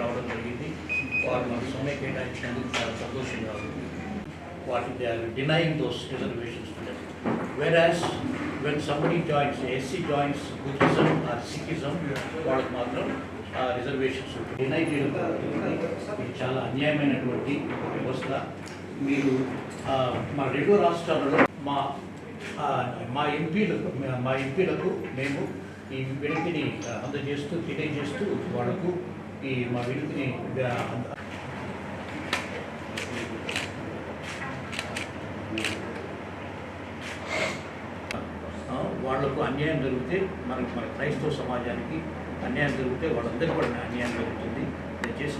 రావడం జరిగింది. వాళ్ళు మన సమ్మె కేటాయించినందుకు చాలా సంతోషంగా ఉంది. What they are denying those reservations to them. Whereas when somebody joins, SC joins Buddhism or Sikhism, వాళ్ళకి మాత్రం రిజర్వేషన్స్ డినై చేయడం జరుగుతుంది. ఇది చాలా అన్యాయమైనటువంటి వ్యవస్థ. మీరు మా రెండు రాష్ట్రాలలో మా ఎంపీలకు మేము ఈ వినతిని తెలియజేస్తూ వాళ్ళకు ఈ మా వినతిని వాళ్లకు అన్యాయం జరిగితే మన క్రైస్తవ సమాజానికి అన్యాయం జరిగితే వాళ్ళందరికీ కూడా అన్యాయం జరుగుతుంది. దయచేసి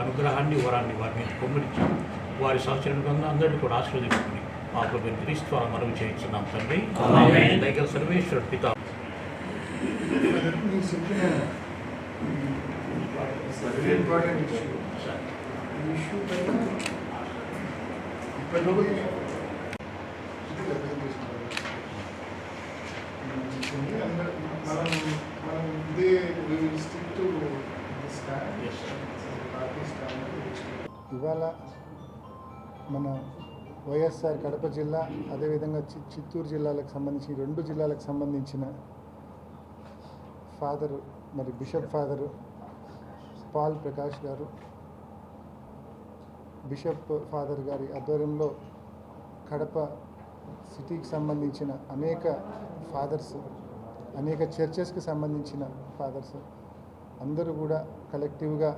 అనుగ్రహాన్ని వరాన్ని వారి మీద పొంగిరించి వారి సంవత్సరంగా అందరినీ కూడా ఆశీర్వదించుకుని మాకు మేము క్రీస్తు మనం చేయించున్నాం తండ్రి. దైవ సర్వేశ్వరుడు పిత ఇవాళ మన వైఎస్ఆర్ కడప జిల్లా అదేవిధంగా చిత్తూరు జిల్లాలకు సంబంధించి రెండు జిల్లాలకు సంబంధించిన ఫాదరు మరి బిషప్ ఫాదరు పాల్ ప్రకాష్ గారు బిషప్ ఫాదర్ గారి ఆధ్వర్యంలో కడప సిటీకి సంబంధించిన అనేక ఫాదర్స్ అనేక చర్చెస్కి సంబంధించిన ఫాదర్స్ అందరూ కూడా కలెక్టివ్గా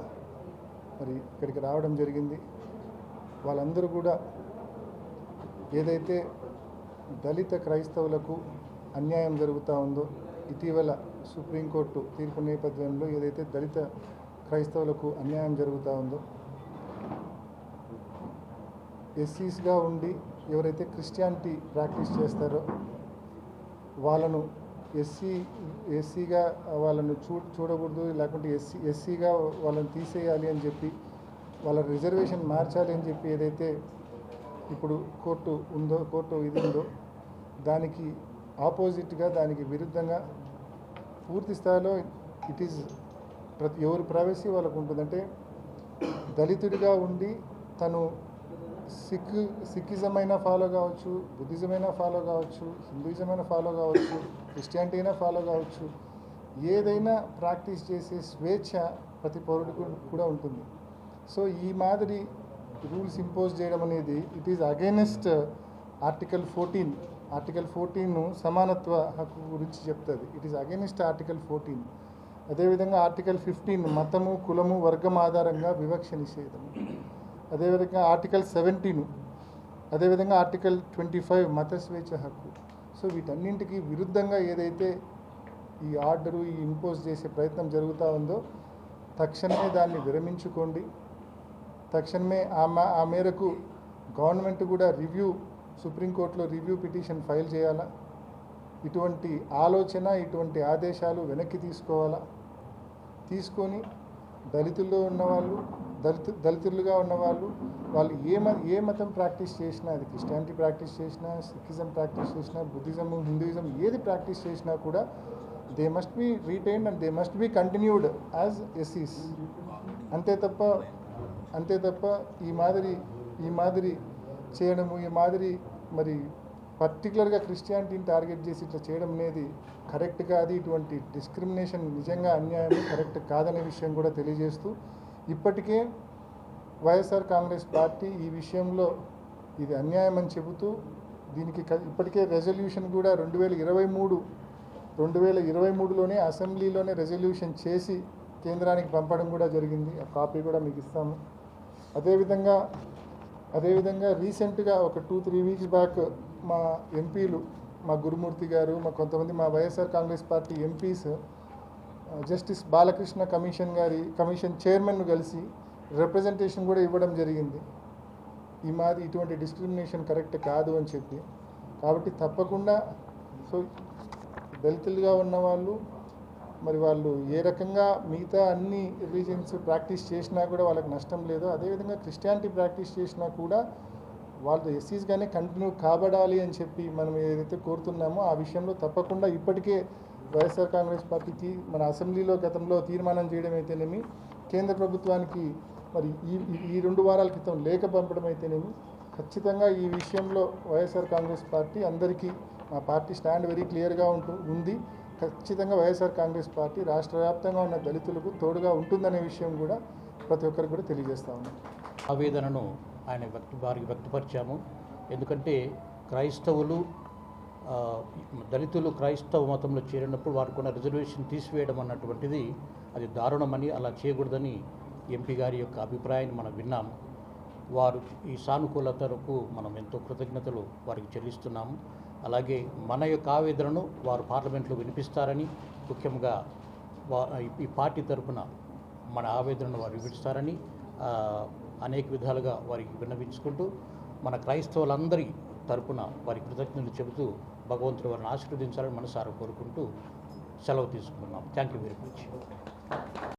మరి ఇక్కడికి రావడం జరిగింది. వాళ్ళందరూ కూడా ఏదైతే దళిత క్రైస్తవులకు అన్యాయం జరుగుతూ ఉందో ఇటీవల సుప్రీంకోర్టు తీర్పు నేపథ్యంలో ఏదైతే దళిత క్రైస్తవులకు అన్యాయం జరుగుతూ ఉందో ఎస్సీస్గా ఎవరైతే క్రిస్టియానిటీ ప్రాక్టీస్ చేస్తారో వాళ్ళను ఎస్సీగా వాళ్ళను చూడకూడదు, లేకుంటే ఎస్సీగా వాళ్ళని తీసేయాలి అని చెప్పి వాళ్ళ రిజర్వేషన్ మార్చాలి అని చెప్పి ఏదైతే ఇప్పుడు కోర్టు ఇది ఉందో దానికి ఆపోజిట్గా దానికి విరుద్ధంగా పూర్తి స్థాయిలో ఇట్ ఈజ్ ఎవరి ప్రైవసీ వాళ్ళకు ఉంటుందంటే దళితుడిగా తను సిక్కిజం అయినా ఫాలో కావచ్చు, బుద్ధిజం అయినా ఫాలో కావచ్చు, హిందూయిజం అయినా ఫాలో కావచ్చు, క్రిస్టియానిటీ అయినా ఫాలో కావచ్చు, ఏదైనా ప్రాక్టీస్ చేసే స్వేచ్ఛ ప్రతి పౌరుడికి కూడా ఉంటుంది. సో ఈ మాదిరి రూల్స్ ఇంపోజ్ చేయడం అనేది ఇట్ ఈజ్ అగైనెస్ట్ ఆర్టికల్ 14 సమానత్వ హక్కు గురించి చెప్తుంది. It is against article 14. అదేవిధంగా ఆర్టికల్ 15 మతము కులము వర్గం ఆధారంగా వివక్ష నిషేధం. అదేవిధంగా ఆర్టికల్ 17, అదేవిధంగా ఆర్టికల్ 25 మత స్వేచ్ఛ హక్కు. సో వీటన్నింటికి విరుద్ధంగా ఏదైతే ఈ ఆర్డరు ఈ ఇంపోజ్ చేసే ప్రయత్నం జరుగుతూ ఉందో తక్షణమే దాన్ని విరమించుకోండి. తక్షణమే ఆ మేరకు గవర్నమెంట్ కూడా సుప్రీంకోర్టులో రివ్యూ పిటిషన్ ఫైల్ చేయాలా. ఇటువంటి ఆలోచన ఇటువంటి ఆదేశాలు వెనక్కి తీసుకొని దళితుల్లో ఉన్నవాళ్ళు దళితులుగా ఉన్నవాళ్ళు వాళ్ళు ఏ మతం ప్రాక్టీస్ చేసినా, అది క్రిస్టియానిటీ ప్రాక్టీస్ చేసినా, సిక్కిజం ప్రాక్టీస్ చేసినా, బుద్ధిజం హిందూయిజం ఏది ప్రాక్టీస్ చేసినా కూడా they must be retained and they must be continued as ఎస్సీస్. అంతే తప్ప ఈ మాదిరి చేయడము, ఈ మాదిరి మరి పర్టికులర్గా క్రిస్టియానిటీని టార్గెట్ చేసి ఇట్లా చేయడం అనేది కరెక్ట్ కాదు. ఇటువంటి డిస్క్రిమినేషన్ నిజంగా అన్యాయం, కరెక్ట్ కాదనే విషయం కూడా తెలియజేస్తూ ఇప్పటికే వైఎస్ఆర్ కాంగ్రెస్ పార్టీ ఈ విషయంలో ఇది అన్యాయం అని చెబుతూ దీనికి ఇప్పటికే రెజల్యూషన్ కూడా 2023లోనే అసెంబ్లీలోనే రెజల్యూషన్ చేసి కేంద్రానికి పంపడం కూడా జరిగింది. ఆ కాపీ కూడా మీకు ఇస్తాము. అదేవిధంగా రీసెంట్గా ఒక 2-3 వీక్స్ బ్యాక్ మా ఎంపీలు, మా గురుమూర్తి గారు, కొంతమంది మా YSR Congress party MPs justice Balakrishna commission చైర్మన్ను కలిసి రిప్రజెంటేషన్ కూడా ఇవ్వడం జరిగింది. ఇటువంటి డిస్క్రిమినేషన్ కరెక్ట్ కాదు అని చెప్పి. కాబట్టి తప్పకుండా దళితులుగా ఉన్నవాళ్ళు మరి వాళ్ళు ఏ రకంగా మిగతా అన్ని రిలీజియన్స్ ప్రాక్టీస్ చేసినా కూడా వాళ్ళకి నష్టం లేదో అదేవిధంగా క్రిస్టియానిటీ ప్రాక్టీస్ చేసినా కూడా వాళ్ళు ఎస్సీస్గానే కంటిన్యూ కాబడాలి అని చెప్పి మనం ఏదైతే కోరుతున్నామో ఆ విషయంలో తప్పకుండా ఇప్పటికే వైఎస్ఆర్ కాంగ్రెస్ పార్టీకి మన అసెంబ్లీలో గతంలో తీర్మానం చేయడం అయితేనేమి, కేంద్ర ప్రభుత్వానికి మరి ఈ 2 వారాల క్రితం లేఖ పంపడం అయితేనేమి, ఖచ్చితంగా ఈ విషయంలో వైఎస్ఆర్ కాంగ్రెస్ పార్టీ అందరికీ మా పార్టీ స్టాండ్ వెరీ క్లియర్గా ఉంది. ఖచ్చితంగా వైఎస్ఆర్ కాంగ్రెస్ పార్టీ రాష్ట్ర వ్యాప్తంగా ఉన్న దళితులకు తోడుగా ఉంటుందనే విషయం కూడా ప్రతి ఒక్కరికి కూడా తెలియజేస్తా ఉన్నాం. ఆవేదనను వారికి వ్యక్తపరిచాము. ఎందుకంటే క్రైస్తవులు దళితులు క్రైస్తవ మతంలో చేరినప్పుడు వారికి ఉన్న రిజర్వేషన్ తీసివేయడం అన్నటువంటిది అది దారుణమని, అలా చేయకూడదని ఎంపీ గారి యొక్క అభిప్రాయాన్ని మనం విన్నాము. వారు ఈ సానుకూలతకు మనం ఎంతో కృతజ్ఞతలు వారికి చెల్లిస్తున్నాము. అలాగే మన యొక్క ఆవేదనను వారు పార్లమెంట్లో వినిపిస్తారని, ముఖ్యంగా ఈ పార్టీ తరఫున మన ఆవేదనను వారు వినిపిస్తారని అనేక విధాలుగా వారికి విన్నవించుకుంటూ మన క్రైస్తవులందరి తరపున వారి కృతజ్ఞతలు చెబుతూ భగవంతుడు వారిని ఆశీర్వదించాలని మనసారా కోరుకుంటూ సెలవు తీసుకుంటున్నాం. Thank you very much.